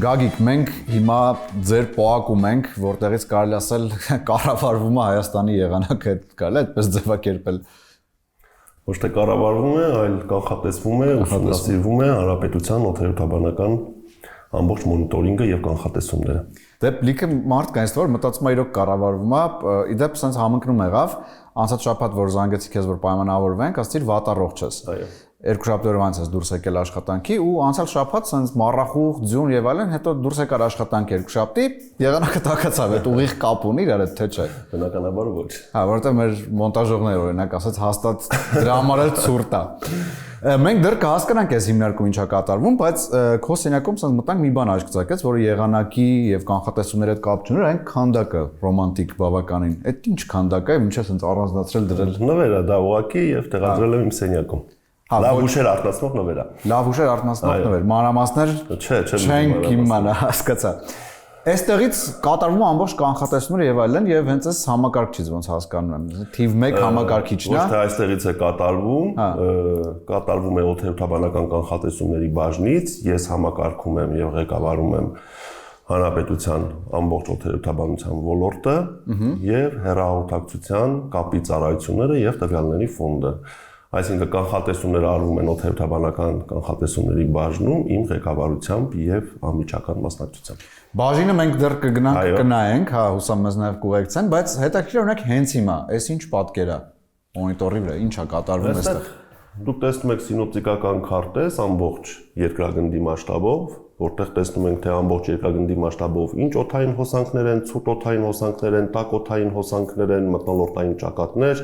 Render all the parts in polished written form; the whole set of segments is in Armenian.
Գագիկ, մենք հիմա ձեր պոակում ենք, որտեղից կարելի ասել կառավարվում է Հայաստանի եղանակը, կարելի է այդպես ձևակերպել։ Ոչ թե կառավարվում է, այլ կանխատեսվում է, ուսումնասիրվում է հանրապետության օդերևութաբանական ամբողջ մոնիտորինգը եւ կանխատեսումները։ Դե լիքը մարդ կա, որ մտածում է իրոք կառավարվում է, իդեպ sense համընկնում եղավ, անցած շաբաթ որ զանգեցի քեզ որ պայմանավորվենք, ասացիր վատառողջ ես։ Այո։ Երկու շաբաթ օրվա անց ես դուրս եկել աշխատանքի ու անցյալ շաբաթ sense մառախուղ, ձյուն եւ այլն, հետո դուրս եկար աշխատանքի երկու շաբթի, եղանակը տակացավ, այդ ուղիղ կապ ունի իրար հետ թե չէ։ Բնականաբար ոչ։ Հա, որովհետեւ մեր մոնտաժողները օրինակ ասած հաստատ դրա համար էլ ցուրտ է։ Մենք դեռ կհասկանանք այս հիմնարկում ինչա կատարվում, բայց քո սենյակում sense մտանք մի բան աչքծակեց, որը եղանակի եւ կանխատեսումների հետ կապ չուներ, այն քանդակը ռոմանտիկ բավականին։ Այդ ինչ քանդակ է, ինչա sense առանձնացրել դրել։ Նվեր է դա ուղակի եւ տեղադրել եմ իմ սենյակում։ Լավ ուշեր արտնացնող նվեր է։ Լավ ուշեր արտնացնող նվեր, մանրամասներ չենք իմանա, հասկացա։ Այստեղից կատարվում ամբողջ կանխատեսումները եւ այլն եւ հենց այս համակարգչից ոնց հասկանում եմ։ Թիվ 1 համակարգիչն է։ Ոչ թե այստեղից է կատարվում, կատարվում է օդերևութաբանական կանխատեսումների բաժնից, ես համակարգում եմ եւ ղեկավարում եմ հանրապետության ամբողջ օդերևութաբանության ոլորտը եւ հեռահաղորդակցության կապի ծառայությունները եւ տվյալների ֆոնդը։ Այսինքն կանխատեսումները արվում են օդերևութաբանական կանխատեսումների բաժնում իմ ղեկավարությամբ եւ անմիջական մասնակցությամբ։ Բաժինը մենք դեռ կգնանք կնայենք, հա, հուսամ մեզ նաեւ կուղեկցեն, բայց հետաքրքիր օրինակ հենց հիմա, այս ինչ պատկեր է մոնիտորի վրա, ինչ է կատարվում այստեղ։ Դուք տեսնում եք սինոպտիկական քարտեզ ամբողջ երկրագնդի մասշտաբով, որտեղ տեսնում ենք թե ամբողջ երկրագնդի մասշտաբով ինչ օդային հոսանքներ են, ցուրտ օդային հոսանքներ են, տաք օդային հոսանքներ են, մթնոլորտային ճակատներ,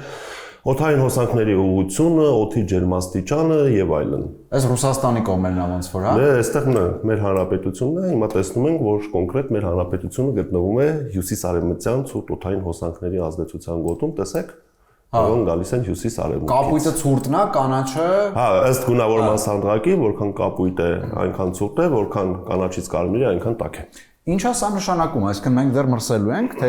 օդային հոսանքների ուղղությունը, օդի ջերմաստիճանը եւ այլն։ Այս Ռուսաստանի կողմերն է ոնց որ, հա։ Դե այստեղ մեր հանրապետությունն է, հիմա տեսնում ենք, որ կոնկրետ մեր հանրապետությունը գտնվում է հյուսիս-արևմտյան ցուրտ օդային հոսանքների ազդեցության գոտում, տեսեք, որոնք գալիս են հյուսիս-արևմուտքից։ Կապույտը ցուրտն է, կանաչը։ Հա, ըստ գունավորման սանդղակի, որքան կապույտ է, այնքան ցուրտ է, որքան կանաչից կարմիրի, այնքան տաք է։ Ինչա սա նշանակում, այսինքն մենք դեռ մրսելու ենք, թե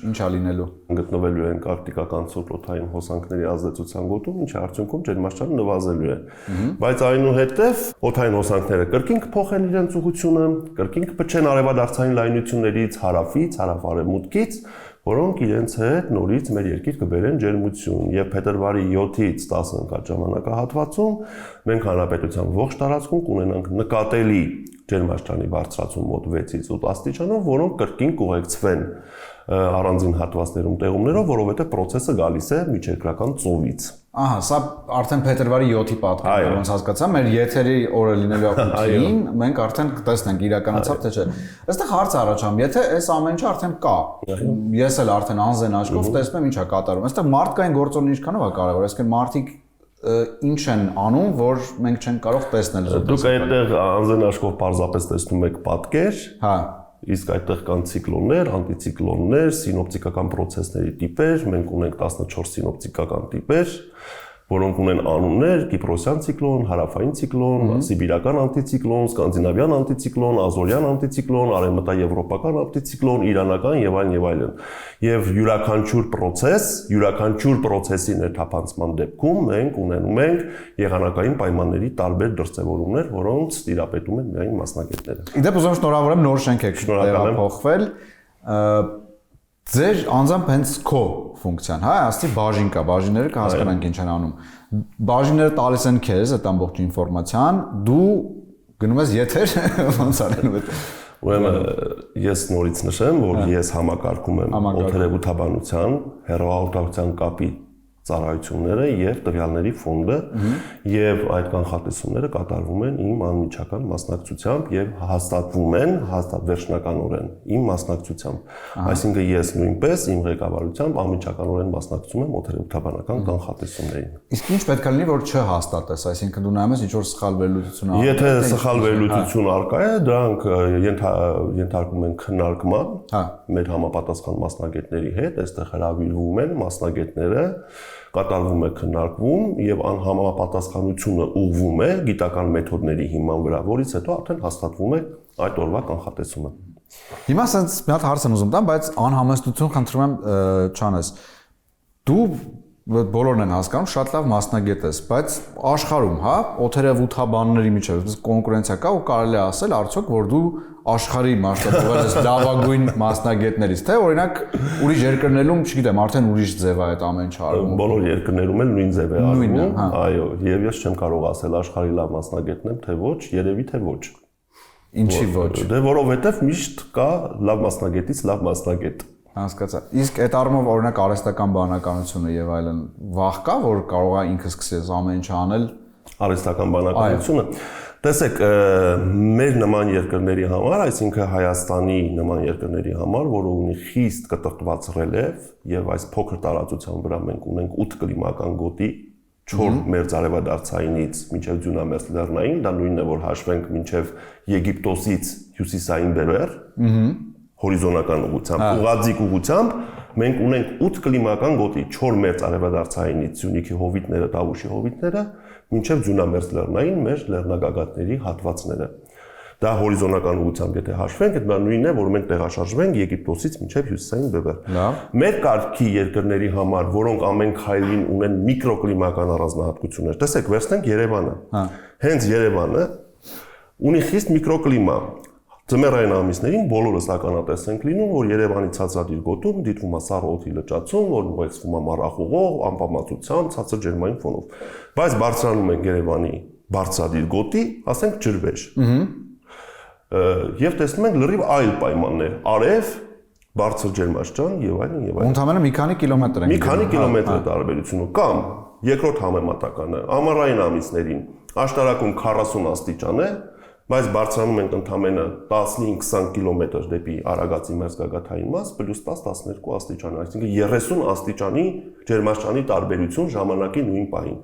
ինչա լինելու։ Գտնվելու ենք արկտիկական ցուրտ օդային հոսանքների ազդեցության գոտում, ինչի արդյունքում ջերմաստիճանը նվազելու է։ Բայց այնուհետև օդային հոսանքները կրկին կփոխեն իրենց ուղղությունը, կրկին կփչեն արևադարձային լայնություններից հարավից, հարավ-արևմուտքից, որոնք իրենց հետ նորից մեր երկիր կբերեն ջերմություն եւ փետրվարի 7-ից 10 ընկած ժամանակահատվածում մենք հանրապետության ողջ տարածքում կունենանք նկատելի ջերմաստիճանի բարձրացում մոտ 6-ից 8 աստիճանով, որոնք կրկին կուղեկցվեն առանձին հատվածներում տեղումներով, որովհետեւ process-ը գալիս է միջերկրական ծովից։ Ահա, սա արդեն փետրվարի 7-ի պատկերն է, ոնց հասկացա, մեր եթերի օրը լինելու ակտին, մենք արդեն կտեսնենք իրականացավ թե չէ։ Այստեղ հարց առաջանում, եթե այս ամեն ինչը արդեն կա, ես էլ արդեն անձեն աչքով տեսնում եմ ինչա կատարում։ Այստեղ մարդկային գործոնը ինչքանով է կարևոր, այսինքն մարդիկ ինչ են անում, որ մենք չենք կարող տեսնել։ Դուք այդտեղ անձեն աչքով պարզապես տեսնում եք պատկեր, հա, իսկ այդտեղ կան ցիկլոններ, անտիցիկլոններ, սինոպտիկական process-ների տիպեր, մենք ունենք 14 սինոպտիկական տիպեր, որոնք ունեն անուններ՝ Կիպրոսյան ցիկլոն, հարավային ցիկլոն, սիբիրական անտիցիկլոն, սկանդինավյան անտիցիկլոն, ազորյան անտիցիկլոն, արևմտաեվրոպական անտիցիկլոն, իրանական եւ այլն եւ այլն։ Եվ յուրաքանչյուր process-ի ներթափանցման դեպքում մենք ունենում ենք եղանակային պայմանների տարբեր դրսևորումներ, որոնց տիրապետում են միայն մասնագետները։ Իդեպ ուզում շնորհավորեմ նոր շենք եք տեղափոխվել։ Ձեր անձամբ հենց քո ֆունկցիան, հա, ասի բաժին կա, բաժինները կհասկանանք ինչ են անում։ Բաժինները տալիս են քեզ այդ ամբողջ ինֆորմացիան, դու գնում ես եթեր, ոնց արելու հետ։ Ուրեմն ես նորից նշեմ, որ ես համակարգում եմ օդերևութաբանության, հեռահաղորդակցության կապի ծառայությունները եւ տվյալների ֆոնդը եւ այդ կանխատեսումները կատարվում են իմ անմիջական մասնակցությամբ եւ հաստատվում են վերջնականորեն իմ մասնակցությամբ։ Այսինքն ես նույնպես իմ ղեկավարությամբ անմիջականորեն մասնակցում եմ օդերևութաբանական կանխատեսումներին։ Իսկ ինչ պետք է լինի, որ չհաստատես, այսինքն դու նայում ես ինչ որ սխալ վերլուծություն ա։ Եթե սխալ վերլուծություն արկա է, դրանք ենթարկվում են քննարկման մեր համապատասխան մասնագետների հետ, այստեղ հրավիրվում են մասնագետները, կատարվում է քննարկվում եւ անհամապատասխանությունը ուղղվում է գիտական մեթոդների հիման վրա, որից հետո արդեն հաստատվում է այդ օրվա կանխատեսումը։ Հիմա ասենց մի հատ հարց եմ ուզում տամ, բայց անհամեստություն խնդրում եմ չանես։ Դու բոլորն են հասկանում, շատ լավ մասնագետ ես, բայց աշխարհում, հա, օթերևութաբանների միջև կոնկուրենցիա կա ու կարելի է ասել արդյոք, որ դու աշխարհի մասշտաբով ես լավագույն մասնագետներից, թե օրինակ ուրիշ երկրներում, չգիտեմ, արդեն ուրիշ ձև է այդ ամեն ինչը արվում։ Բոլոր երկրներում էլ նույն ձև է արվում, այո, եւ ես չեմ կարող ասել աշխարհի լավ մասնագետն եմ, թե ոչ, երևի թե ոչ։ Ինչի ոչ։ Դե որովհետեւ միշտ կա լավ մասնագետից լավ մասնագետ։ Հասկացա։ Իսկ այդ առումով օրինակ արհեստական բանականությունը եւ այլն վաղ կա, որ կարող է ինքը սկսես ամեն ինչ անել արհեստական բանականությունը։ Տեսեք, մեր նման երկրների համար, այսինքն Հայաստանի նման երկրների համար, որը ունի խիստ կտրտված ռելիեֆ եւ այս փոքր տարածության վրա մենք ունենք 8 կլիմական գոտի, 4 մերձարևադարձայինից մինչև Ձյունամերձ լեռնային, դա նույնն է, որ հաշվենք մինչև Եգիպտոսից հյուսիսային բևեռ, հորիզոնական ուղղությամբ, ուղղաձիգ ուղղությամբ մենք ունենք 8 կլիմական գոտի, 4 մերձարևադարձայինից Սյունիքի հովիտները, Տավուշի հովիտները, մինչև Ձյունամերձ լեռնային մեր լեռնագագաթների հատվածները։ Դա հորիզոնական ուղղությամբ եթե հաշվենք, դա նույնն է, որ մենք տեղաշարժվենք Եգիպտոսից մինչև հյուսիսային բևեռ։ Մեր կարգի երկրների համար, որոնք ամեն քայլին ունեն միկրոկլիմական առանձնահատկություններ, տեսեք, վերցնենք Երևանը։ Հենց Երևանը ունի խիստ միկրոկլիմա։ Ձմեռային ամիսներին բոլորս ականատես ենք լինում, որ Երևանի ցածրադիր գոտում դիտվում է սառը օդի լճացում, որ ուղեկցվում է մառախուղով, անպամացությամբ, ցածր ջերմային ֆոնով։ Բայց բարձրանում ենք Երևանի բարձրադիր գոտի, ասենք ջրվեժ։ Եվ տեսնում ենք լրիվ այլ պայմաններ՝ արև, բարձր ջերմաստիճան եւ այլն եւ այլն։ Ընդհանրապես մի քանի կիլոմետր են։ Մի քանի կիլոմետր է տարբերությունը, կամ երկրորդ համեմատականը ամառային ամիսներին աշտարակում 40 աստիճան է, բայց բարձրանում ենք ընդամենը 15-20 կիլոմետր դեպի Արագածի մերձգագաթային մաս, +10-12 աստիճան, այսինքն 30 աստիճանի ջերմաստիճանի տարբերություն ժամանակի նույն պահին։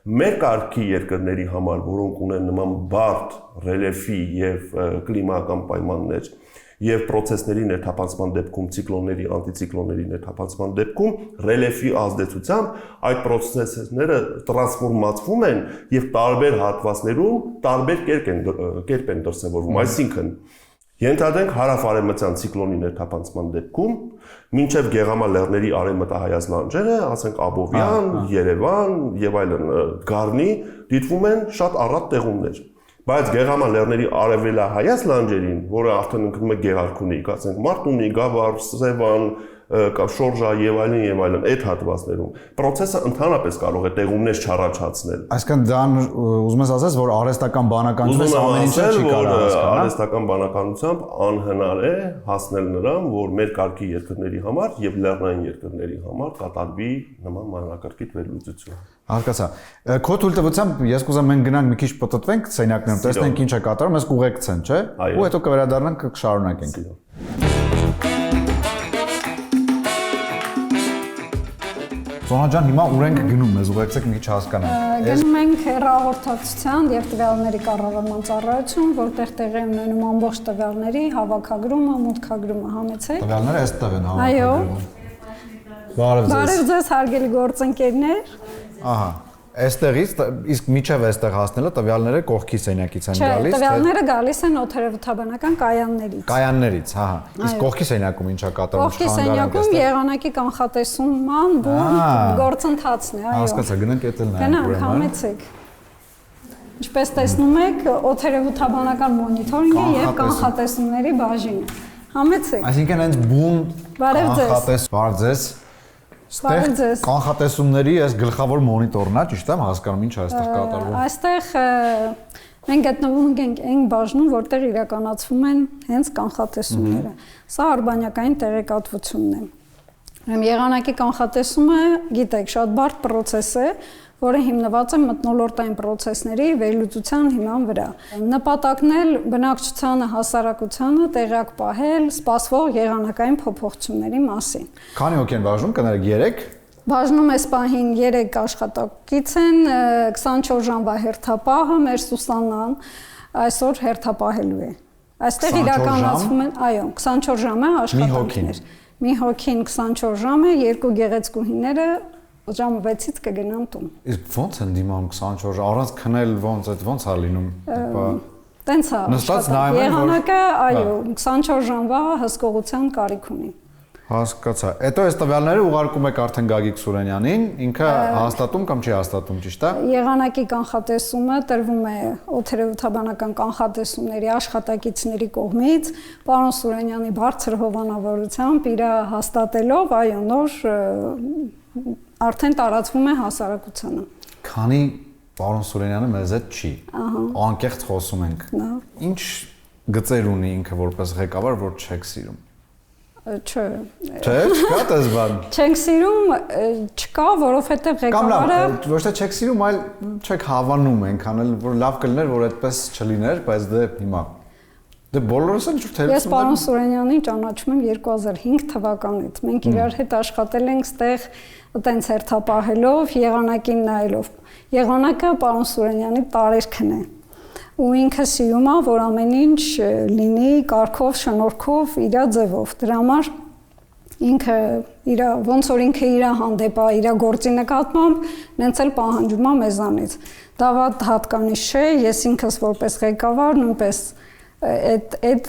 Մեր կարգի երկրների համար, որոնք ունեն նման բարդ ռելիեֆի եւ կլիմական պայմաններ եւ process-ների ներթափանցման դեպքում, ցիկլոնների, անտիցիկլոնների ներթափանցման դեպքում ռելիեֆի ազդեցությամբ այդ process-ները տրանսֆորմացվում են եւ տարբեր հատվածներում տարբեր կերպ են դրսևորվում, այսինքն ենթադրենք հարավ-արևմտյան ցիկլոնի ներթափանցման դեպքում մինչև Գեղամա լեռների արևմտահայաց լանջերը, ասենք Աբովյան, Երևան եւ այլն Գառնի դիտվում են շատ առատ տեղումներ։ Բայց Գեղամա լեռների արևելահայաց լանջերին, որը արդեն ընկնում է Գեղարքունիք, ասենք Մարտունի, Գավառ, Սևան, Շորժա եւ այլն, այդ հատվածներում process-ը ընդհանրապես կարող է տեղումներ չառաջացնել։ Այսինքն դա ուզում ես ասես, որ արհեստական բանականությունից ամեն ինչը չի կարող հասկանալ։ Արհեստական բանականությամբ անհնար է հասնել նրան, որ մեր կարգի երկրների համար եւ լեռնային երկրների համար կատարվի նման մանրակրկիտ վերլուծություն։ Հասկացա։ Քո թույլտվությամբ ես կուզեմ մենք գնանք մի քիչ պտտվենք սենյակներում, տեսնենք ինչ է կատարում, ես կուղեկցեն, չէ՞։ Ու հետո կվերադառնանք կշարունակենք։ Սոնա ջան, հիմա ուր ենք գնում, ես ուղեկցեք մի քիչ հասկանանք։ Գնում ենք հեռահաղորդակցության եւ տվյալների կառավարման ծառայություն, որտեղ տեղի ունենում ամբողջ տվյալների հավաքագրումը, մուտքագրումը, համեցեք։ Տվյալները այստեղ են հավաքագրվում։ Բարև ձեզ հարգելի գործընկերներ։ Ահա, այստեղից իսկ միջև այստեղ հասնելը տվյալները կողքի սենյակից են գալիս, թե տվյալները գալիս են օթերևութաբանական կայաններից։ Կայաններից, հա։ Իսկ կողքի սենյակում ինչա կատարվում։ Կողքի սենյակում եղանակի կանխատեսման բուն գործընթացն է, այո։ Հասկացա, գնանք էդ էլ նայենք։ Գնանք, համեցեք։ Ինչպես տեսնում եք, օթերևութաբանական մոնիթորինգը եւ կանխատեսումների բաժինը։ Համեցեք։ Այսինքն այնց բուն կանխատես, բարև ձեզ։ Այստեղ կանխատեսումների այս գլխավոր մոնիտորն է, ճիշտ եմ հասկանում ինչ է այստեղ կատարվում։ Այստեղ մենք գտնվում ենք այն բաժնում, որտեղ իրականացվում են հենց կանխատեսումները։ Սա արբանյակային տեղեկատվությունն է։ Եղանակի կանխատեսումը, գիտեք, շատ բարդ process է, որը հիմնված է մթնոլորտային process-ների վերլուծության հիման վրա։ Նպատակն է բնակչությանը, հասարակությանը տեղյակ պահել սպասվող եղանակային փոփոխությունների մասին։ Քանի հոգի են բաժնում, կներեք 3։ Բաժնում էս պահին 3 աշխատակից են, 24 ժամվա հերթապահը, մեր Սուսանան այսօր հերթապահելու է։ Այստեղ իրականացվում են, այո, 24 ժամ է աշխատանքներ։ Մի հոգին 24 ժամ է, 2 գեղեցկուհիները ժամը 6-ից կգնան տուն։ Իսկ ո՞նց են դիմանում 24 ժամ, առանց քնել ո՞նց է լինում։ Տենց է։ Նստած նայում են, եղանակը, այո, 24 ժամվա հսկողության կարիք ունի։ Հասկացա։ Հետո այս տվյալները ուղարկում եք արդեն Գագիկ Սուրենյանին, ինքը հաստատում կամ չի հաստատում, ճիշտ է։ Եղանակի կանխատեսումը տրվում է օդերևութաբանական կանխատեսումների աշխատակիցների կողմից, պարոն Սուրենյանի բարձր հովանավորությամբ իր հաստատելով, այո, նոր արդեն տարածվում է հասարակությանը։ Քանի պարոն Սուրենյանը մեզ հետ չի։ Անկեղծ խոսում ենք։ Ինչ գծեր ունի ինքը որպես ղեկավար, որ չեք սիրում։ Չէ, չկա դες բան։ Չենք սիրում, չկա, որովհետև ղեկավարը ոչ թե չեք սիրում, այլ չեք հավանում այնքան էլ որ լավ կլիներ, որ այդպես չլիներ, բայց դե հիմա դե բոլորս էլ ինչ-որ թերություն։ Ես պարոն Սուրենյանին ճանաչում եմ 2005 թվականից։ Մենք իրար հետ աշխատել ենք ստեղ այտենց հերթապահելով, եղանակին նայելով։ Եղանակը պարոն Սուրենյանի տարերքն է։ Ու ինքը սիրում է, որ ամեն ինչ լինի կարգով, շնորհքով, իր ձևով։ Դրա համար ինքը ոնց որ ինքը իր հանդեպ է, իր գործի նկատմամբ, նենց էլ պահանջում է մեզանից։ Դա վատ հատկանիշ չէ, ես ինքս որպես ղեկավար նույնպես այդ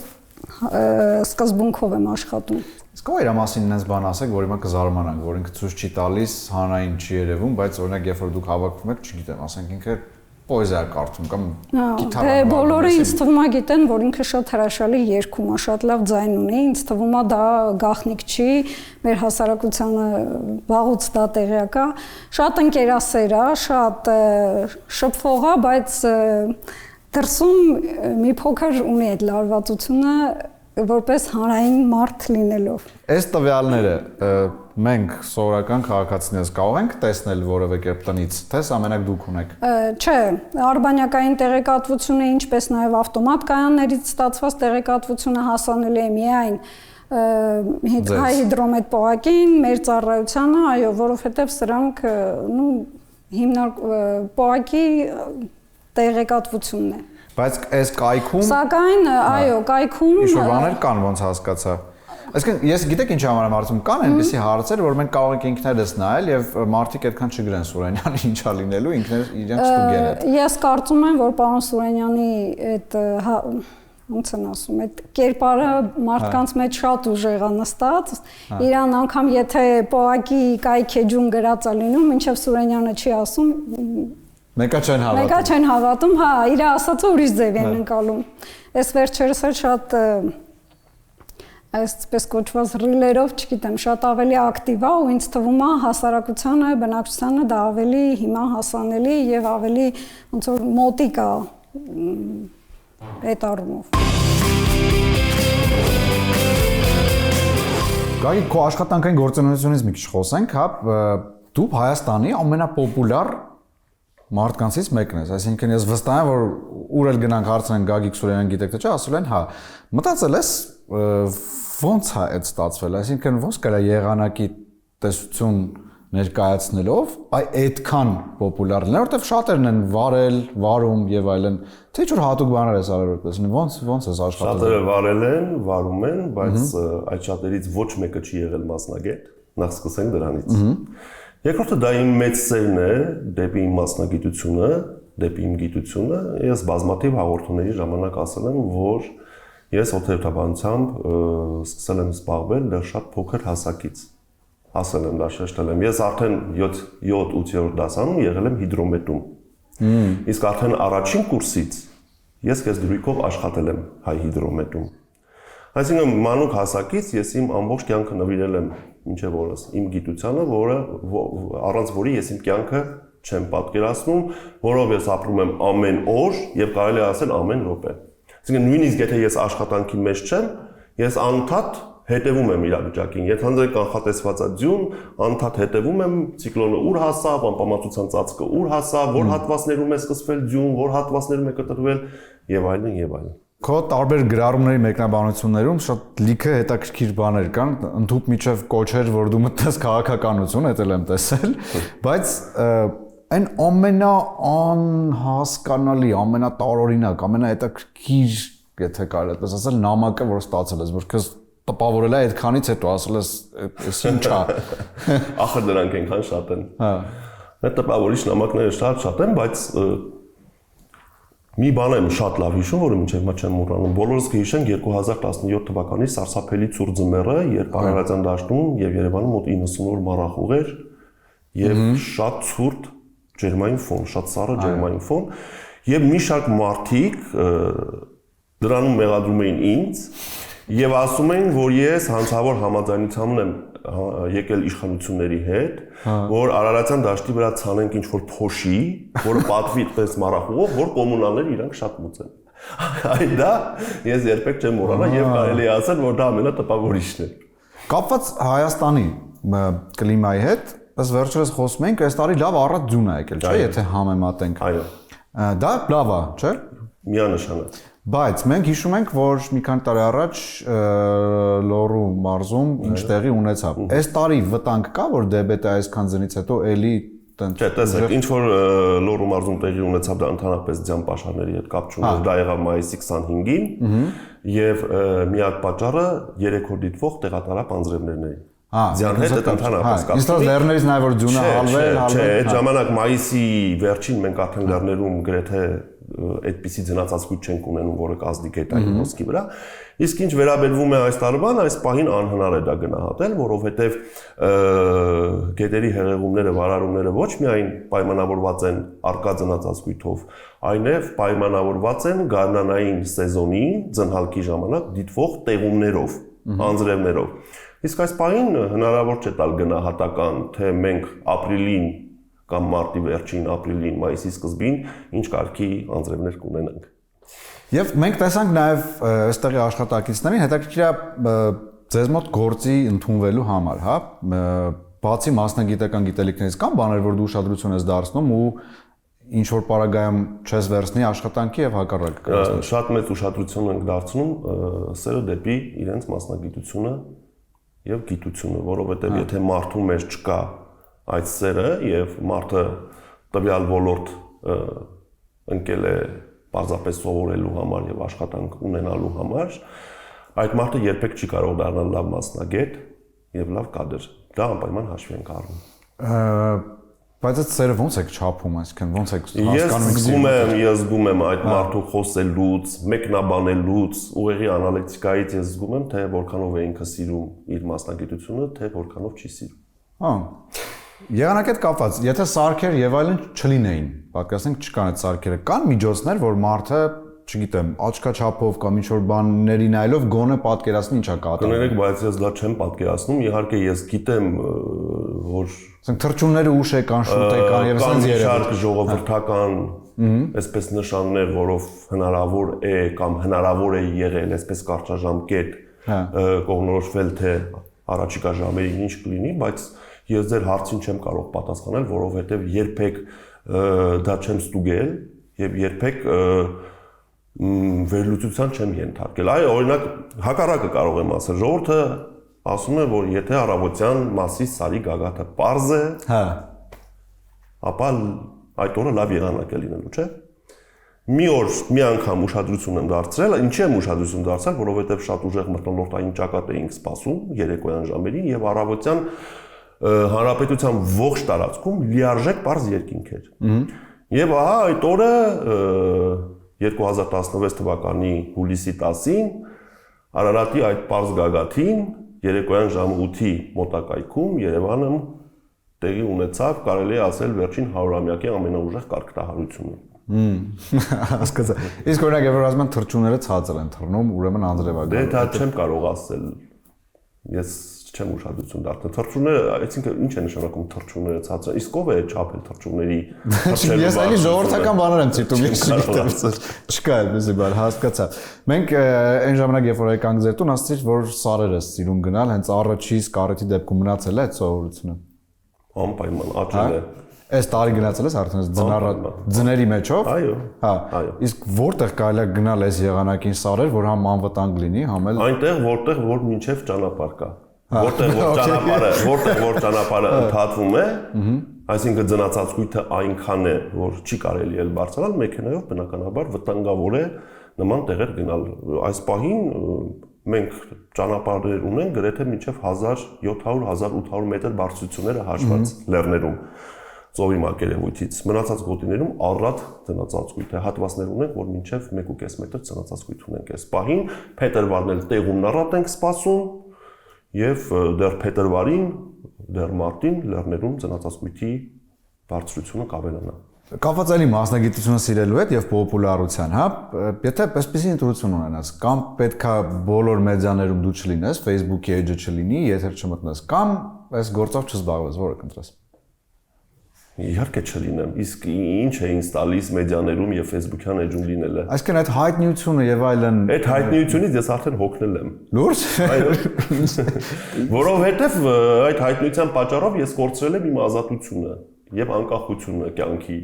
սկզբունքով եմ աշխատում։ Իսկ ո՞ր իր մասին նենց բան ասեք, որ հիմա կզարմանանք, որ ինքը ցույց չի տալիս, հանրային չի երևում, բայց օրինակ երբ որ դուք հավաքվում եք, չգիտեմ, ասենք ինքը պոեզիա կարդում կամ գիտար։ Դե բոլորը ինձ թվում է գիտեն, որ ինքը շատ հրաշալի երգում է, շատ լավ ձայն ունի, ինձ թվում է դա գաղտնիք չի, մեր հասարակությանը վաղուց դա տեղյակ է, շատ ընկերասեր է, շատ շփվող է, բայց դրսում մի փոքր ունի այդ լարվածությունը որպես հանրային մարդ լինելով։ Այս տվյալները մենք սովորական քաղաքացիներս կարող ենք տեսնել որևէ կերպ տնից, թե ամենակ դուք ունեք։ Չէ, արբանյակային տեղեկատվությունը, ինչպես նաև ավտոմատ կայաններից ստացված տեղեկատվությունը հասանելի է միայն հայ հիդրոմետ պողակին, մեր ծառայությանը, այո, որովհետև սրանք պողակի տեղեկատվությունն է։ Բայց այս կայքում Սակայն, այո, կայքում ինչ-որ բաներ կան, ոնց հասկացա։ Այսինքն ես գիտեք ինչ համար եմ հարցում, կան այնպիսի հարցեր, որ մենք կարող ենք ինքներս նայել եւ մարդիկ այդքան չգրեն Սուրենյանի ինչա լինելու, ինքներս իրենք ստուգեն այդ։ Ես կարծում եմ, որ պարոն Սուրենյանի այդ ոնց են ասում, այդ կերպարը մարդկանց մեջ շատ ուժեղ է նստած, իրան անգամ եթե պողակի կայքեջուն գրած է լինում, մինչև Սուրենյանը չի ասում, Մեկը չեն հավատում, հա, իր ասածը ուրիշ ձև են ընկալում։ Այս վերջերս էլ շատ այսպես կոչված ռիլերով, չգիտեմ, շատ ավելի ակտիվ է ու ինձ թվում է հասարակությանը, բնակչությանը դա ավելի հիմա հասանելի եւ ավելի ոնց որ մոտիկ է այդ առումով։ Գագիկ, քո աշխատանքային գործունեությունից մի քիչ խոսենք, հա, դու Հայաստանի ամենապոպուլյար մարդկանցից մեկն ես, այսինքն ես վստահ եմ, որ ուր էլ գնանք հարցնենք Գագիկ Սուրենյան գիտեք թե չէ, ասել են, հա, մտածել ես ոնց է այդ ստացվել, այսինքն ոնց կարա եղանակի տեսություն ներկայացնելով, այդքան պոպուլյար լինել, որտեղ շատերն են վարել, վարում եւ այլն, թե ինչ-որ հատուկ բաներ ես արել որպես, ոնց ես աշխատել։ Շատերը վարել են, վարում են, բայց այդ շատերից ոչ մեկը չի եղել մասնագետ, նախ սկսենք դրանից։ Երկրորդը դա իմ մեծ սերն է դեպի իմ մասնագիտությունը, դեպի իմ գիտությունը, ես բազմաթիվ հաղորդումների ժամանակ ասել եմ, որ ես օդերևութաբանությամբ սկսել եմ զբաղվել դեռ շատ փոքր հասակից։ Ասել եմ, դա շեշտել եմ։ Ես արդեն 7-8-րդ դասանում եղել եմ հիդրոմետում։ Իսկ արդեն առաջին կուրսից ես քեզ դրույքով աշխատել եմ հայ հիդրոմետում։ Այսինքն մանուկ հասակից ես իմ ամբողջ կյանքը նվիրել եմ ինչև օրս իմ գիտությանը, որը առանց որի ես իմ կյանքը չեմ պատկերացնում, որով ես ապրում եմ ամեն օր եւ կարելի է ասել ամեն րոպե։ Այսինքն նույնիսկ եթե ես աշխատանքի մեջ չեմ, ես անընդհատ հետևում եմ իրավիճակին։ Եթե հանդեպ կանխատեսված է ձյուն, անընդհատ հետևում եմ ցիկլոնը ուր հասավ, անպամատության ծածկը ուր հասավ, որ հատվածներում է սկսվել ձյուն, որ հատվածներում է կտրվել եւ այլն եւ այլն։ Քո տարբեր գրառումների մեկնաբանություններում շատ լիքը հետաքրքիր բաներ կան, ընդհուպ միջև կոչեր, որ դու մտնես քաղաքականություն, դա էլ եմ տեսել, բայց այն ամենաանհասկանալի, ամենատարօրինակ, ամենահետաքրքիր, եթե կարելի այդպես ասել, նամակը, որ ստացել ես, որ քեզ տպավորել է այդքանից հետո, ասել ես, էս ինչ է։ Ախր դրանք այնքան շատ են։ Հա։ Այդ տպավորիչ նամակները շատ են, բայց Մի բան եմ շատ լավ հիշում, որը մինչև հիմա չեմ մոռանում։ Բոլորս կհիշենք 2017 թվականի սարսափելի ցուրտ ձմեռը, երբ Արարատյան դաշտում եւ Երևանում մոտ 90 օր մառախուղ էր եւ շատ ցուրտ ջերմային ֆոն, շատ սառը ջերմային ֆոն, եւ մի շարք մարդիկ դրանում մեղադրում էին ինձ եւ ասում էին, որ ես հանցավոր համաձայնությամբ եմ եկել իշխանությունների հետ, որ Արարատյան դաշտի վրա ցանենք ինչ-որ փոշի, որը պատվի այդպես մառախուղով, որ կոմունալները իրանք շատ մուծեն։ Այդ դա ես երբեք չեմ մոռանա եւ կարելի է ասել, որ դա ամենատպավորիչն է։ Կապված Հայաստանի կլիմայի հետ, ըստ վերջերս խոսում ենք, այս տարի լավ առատ ձյուն է եկել, չէ՞, եթե համեմատենք։ Այո։ Դա լավ է, չէ՞։ Միանշանակ։ Բայց մենք հիշում ենք, որ մի քանի տարի առաջ Լոռու մարզում ինչ տեղի ունեցավ։ Այս տարի վտանգ կա, որ դեբետը այսքան ձնից հետո էլի Չէ, տեսեք, ինչ որ Լոռու մարզում տեղի ունեցավ, դա ընդհանրապես ձյան պաշարների հետ կապ չուներ, դա եղավ մայիսի 25-ին, եւ միակ պատճառը 3 օր դիտվող տեղատարապ անձրևներն էին։ Ձյան հետ ընդհանրապես կապ։ Իսկ լեռներից նայ որ ձյունը հալվել։ Չէ, այդ ժամանակ մայիսի վերջին մենք արդեն լեռներում գրեթե այդպիսի ձնածածկույթ չենք ունենում, որը կազդի գետային ոսկի վրա։ Իսկ ինչ վերաբերվում է այս տարվան, այս պահին անհնար է դա գնահատել, որովհետև գետերի հեղեղումները, վարարումները ոչ միայն պայմանավորված են արկա ձնածածկույթով, այլև պայմանավորված են գարնանային սեզոնին ձնհալքի ժամանակ դիտվող տեղումներով, անձրևներով։ Իսկ այս պահին հնարավոր չէ տալ գնահատական, թե մենք ապրիլին կամ մարտի վերջին, ապրիլին, մայիսի սկզբին ինչ կարգի անձրևներ կունենանք։ Եվ մենք տեսանք նաև այստեղի աշխատակիցներին հետաքրքիր է ձեզ մոտ գործի ընդունվելու համար, հա, բացի մասնագիտական գիտելիքներից կան բաներ, որ դու ուշադրություն ես դարձնում ու ինչ որ պարագայում չես վերցնի աշխատանքի եւ հակառակը։ Շատ մեծ ուշադրություն ենք դարձնում սերը դեպի իրենց մասնագիտությունը եւ գիտությունը, որովհետեւ եթե մարդու մեջ չկա այդ սերը եւ մարդը տվյալ ոլորտ ընկել է պարզապես սովորելու համար եւ աշխատանք ունենալու համար, այդ մարդը երբեք չի կարող դառնալ լավ մասնագետ եւ լավ կադր։ Դա անպայման հաշվի ենք առնում։ Բայց այդ սերը ոնց է չափում, այսինքն ոնց է հասկանում եք։ Ես զգում եմ այդ մարդու խոսելուց, մեկնաբանելուց, ուղեղի անալիտիկայից ես զգում եմ, թե որքանով է ինքը սիրում իր մասնագիտությունը, թե որքանով չի սիրում։ Եղանակ հետ կապված, եթե սարքեր եւ այլն չլինեին, պատկերացնենք չկան այդ սարքերը, կան միջոցներ, որ մարդը, չգիտեմ, աչքաչափով կամ ինչ-որ բաների նայելով գոնե պատկերացնի ինչա կատարվում։ Կներեք, բայց ես դա չեմ պատկերացնում, իհարկե ես գիտեմ, որ ասենք թռչունները ուշ է կան, շուտ է կան եւ ասենց երևի ժողովրդական այսպես նշաններ, որով հնարավոր է կամ հնարավոր է եղել այսպես կարճաժամկետ կողմնորոշվել, թե առաջիկա ժամերին ինչ կլինի, բայց ես ձեր հարցին չեմ կարող պատասխանել, որովհետև երբեք դա չեմ ստուգել եւ երբեք վերլուծության չեմ ենթարկել։ Այ օրինակ հակառակը կարող եմ ասել, ժողովուրդը ասում է, որ եթե առավոտյան Մասի Սարի գագաթը պարզ է, ապա այդ օրը լավ եղանակ է լինելու, չէ՞։ Մի օր մի անգամ ուշադրություն եմ դարձրել, ինչի եմ ուշադրություն դարձրել, որովհետև շատ ուժեղ մթնոլորտային ճակատ էինք սպասում երեկոյան ժամերին եւ առավոտյան հանրապետության ողջ տարածքում լիարժեք պարզ երկինք էր։ Եվ ահա այդ օրը 2016 թվականի հուլիսի 10-ին Արարատի այդ պարզ գագաթին երեկոյան ժամը 8-ի մոտակայքում Երևանում տեղի ունեցավ, կարելի է ասել, վերջին 100-ամյակի ամենաուժեղ կարգտահարությունը։ Հասկացա։ Իսկ օրինակ երբ ասում են թռչունները ցածր են թռնում, ուրեմն անձրև է։ Դե դա չեմ կարող ասել։ Ես չեմ ուշադրություն դարձնում։ Թռչունները, այսինքն ինչ է նշանակում թռչունները ցածր։ Իսկ ով է չափել թռչունների թռչելու։ Ես այլի ժողովրդական բաներ եմ ցիտում, ես չգիտեմ, չկա այդպեսի բան, հասկացա։ Մենք այն ժամանակ երբ որ եկանք ձեր տուն, ասացիք, որ սարեր ես սիրում գնալ, հենց առաջի սկարեթի դեպքում մնացել է այդ սովորությունը։ Անպայման աճել է։ Այս տարի գնացել ես արդեն ձների մեջով։ Այո։ Հա։ Իսկ որտեղ կարելի է գնալ այս եղանակին սարեր, որ համ անվտանգ լինի, համ էլ այնտեղ, որտեղ որ մինչև ճանապարհ կա։ Որտեղ որ ճանապարհը ընդհատվում է, այսինքն ձնածածկույթը այնքան է, որ չի կարելի էլ բարձրանալ, մեքենայով բնականաբար վտանգավոր է նման տեղեր գնալ։ Այս պահին մենք ճանապարհներ ունենք գրեթե մինչև 1700-1800 մետր բարձրությունները հաշված լեռներում։ ծովի մակերևույթից։ Մնացած գոտիներում առատ ծնածածկույթ է, հատվածներ ունենք, որ մինչև 1.5 մետր ծնածածկույթ ունենք այս պահին, փետրվարն էլ տեղումն առատ ենք սպասում եւ դեռ փետրվարին, դեռ մարտին լեռներում ծնածածկույթի բարձրությունը կավելանա։ Կապված էլի մասնագիտությունը սիրելու հետ եւ պոպուլարության, հա, եթե այսպեսի ընտրություն ունենաս, կամ պետքա բոլոր մեդիաներում դու չլինես, Facebook-ի էջը չլինի, եթեր չմտնես, կամ այս գործով չզբաղվես, որը կընտրես։ Իհարկե չլինեմ, իսկ ինչ է ինձ տալիս մեդիաներում եւ Facebook-յան էջում լինելը։ Այսինքն այդ հայտնիությունը եւ այլն։ Այդ հայտնիությունից ես արդեն հոգնել եմ։ Լուրջ։ Որովհետեւ այդ հայտնիության պատճառով ես կորցրել եմ իմ ազատությունը եւ անկախությունը կյանքի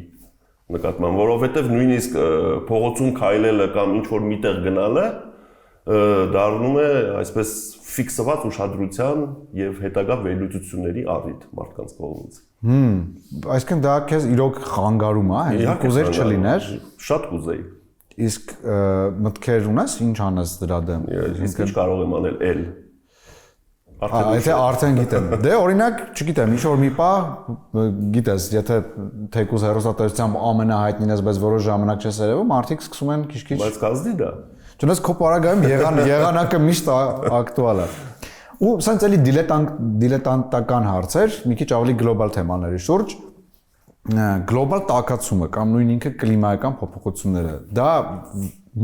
նկատմամբ, որովհետեւ նույնիսկ փողոցում քայլելը կամ ինչ որ միտեղ գնալը դառնում է այսպես ֆիքսված ուշադրության եւ հետագա վերլուծությունների առիթ մարդկանց կողմից։ Այսինքն դա քեզ իրոք խանգարում է, հենց կուզեր չլիներ։ Շատ կուզեի։ Իսկ մտքեր ունես ինչ անես դրա դեմ։ Իսկ ինչ կարող եմ անել էլ։ Եթե արդեն գիտեմ։ Դե օրինակ, չգիտեմ, ինչ որ մի պահ գիտես, եթե թեկուզ հեռուստատեսությամբ ամենահայտնին ես, բայց որոշ ժամանակ չես երևում, մարդիկ սկսում են քիչ-քիչ։ Բայց կազդի դա։ Չնայած քո պարագայում եղանակը միշտ ակտուալ է։ Ու սենց էլի դիլետանտական հարցեր, մի քիչ ավելի գլոբալ թեմաների շուրջ, գլոբալ տաքացումը կամ նույն ինքը կլիմայական փոփոխությունները, դա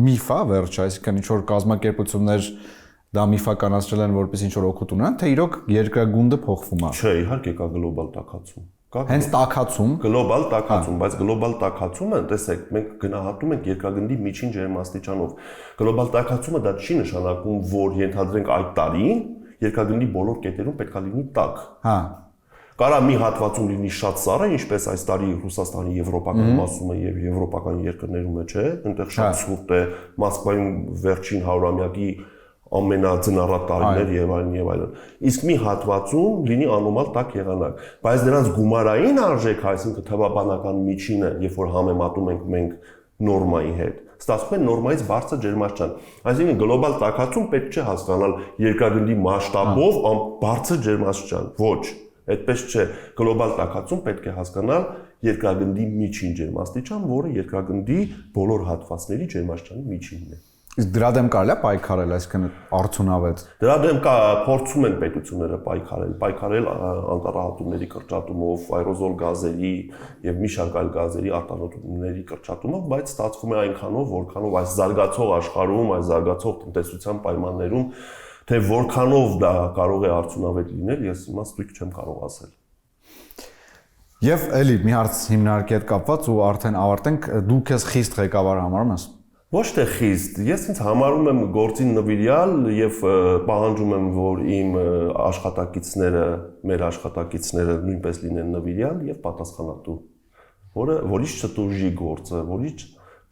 միֆ է, վերջ, այսինքն ինչ որ կազմակերպություններ դա միֆականացրել են, որպես ինչ որ օգուտ ունեն, թե իրոք երկրագունդը փոխվում է։ Չէ, իհարկե կա գլոբալ տաքացում։ Հենց տաքացում, գլոբալ տաքացում, բայց գլոբալ տաքացումը, տեսեք, մենք գնահատում ենք երկրագնդի միջին ջերմաստիճանով։ Գլոբալ տաքացումը դա չի նշանակում, որ ենթադրենք այդ տարին երկրագնդի բոլոր կետերում պետք է լինի տաք։ Հա։ Կարա մի հատվածում լինի շատ սառը, ինչպես այս տարի Ռուսաստանի եվրոպական մասում է եւ եվրոպական երկրներում է, չէ՞, այնտեղ շատ ցուրտ է, Մոսկվայում վերջին 100-ամյակի ամենաձնառատ տարիներ եւ այլն։ Իսկ մի հատվածում լինի անոմալ տաք եղանակ, բայց դրանց գումարային արժեքը, այսինքն թվաբանական միջինը, երբ որ համեմատում ենք մենք նորմայի հետ, ստացվում է նորմայից բարձր ջերմաստիճան։ Այսինքն գլոբալ տաքացում պետք չէ հասկանալ երկրագնդի մասշտաբով բարձր ջերմաստիճան։ Ոչ, այդպես չէ։ Գլոբալ տաքացում պետք է հասկանալ երկրագնդի միջին ջերմաստիճան, որը երկրագնդի բոլոր հատվածների ջերմաստիճանի միջինն է։ Իսկ դրա դեմ կարելի է պայքարել, այսինքն արդյունավետ։ Դրա դեմ փորձում են պետությունները պայքարել անտառահատումների կրճատումով, աերոզոլ գազերի եւ մի շարք այլ գազերի արտանետումների կրճատումով, բայց ստացվում է այնքանով, որքանով այս զարգացող աշխարհում, այս զարգացող տնտեսության պայմաններում, թե որքանով դա կարող է արդյունավետ լինել, ես հիմա ստույգ չեմ կարող ասել։ Եվ էլի մի հարց հիմնարկի հետ կապված ու արդեն ավարտենք, դու քեզ խիստ ղեկավար համարում ես։ Ոչ թե խիստ, ես ինձ համարում եմ գործին նվիրյալ եւ պահանջում եմ, որ իմ աշխատակիցները, մեր աշխատակիցները նույնպես լինեն նվիրյալ եւ պատասխանատու, որից չտուժի գործը, որից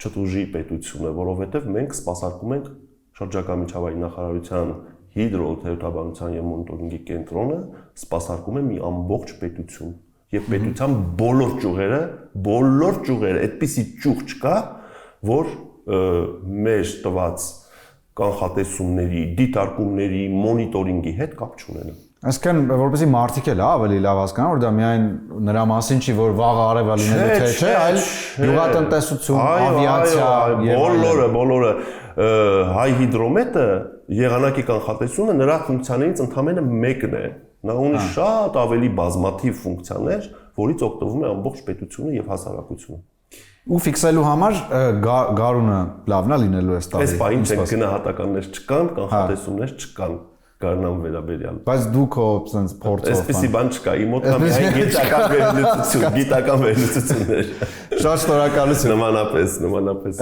չտուժի պետությունը, որովհետեւ մենք սպասարկում ենք շրջակա միջավայրի նախարարության հիդրոթերապևտաբանության եւ մոնիտորինգի կենտրոնը սպասարկում է մի ամբողջ պետություն եւ պետության բոլոր ճյուղերը, այդպիսի ճյուղ չկա, որ մեր տված կանխատեսումների, դիտարկումների, մոնիտորինգի հետ կապ չունենա։ Այսինքն, որպեսզի մարդիկ էլ ավելի լավ հասկանան, որ դա միայն նրա մասին չի, որ վաղը արևա լինելու թե չէ, այլ գյուղատնտեսություն, ավիացիա, բոլորը հայ հիդրոմետը եղանակի կանխատեսումը նրա ֆունկցիաներից ընդամենը մեկն է։ Նա ունի շատ ավելի բազմաթիվ ֆունկցիաներ, որից օգտվում է ամբողջ պետությունը եւ հասարակությունը։ Ու ֆիքսելու համար գարունը լավն է լինելու այս տարի։ Այս պահին չեն գնահատականներ չկան, կանխատեսումներ չկան գարնան վերաբերյալ։ Բայց դու քո sense փորձով այսպեսի բան չկա, իմ մոտ միայն գիտական վերլուծություններ։ Շատ շնորհակալություն։ Նմանապես։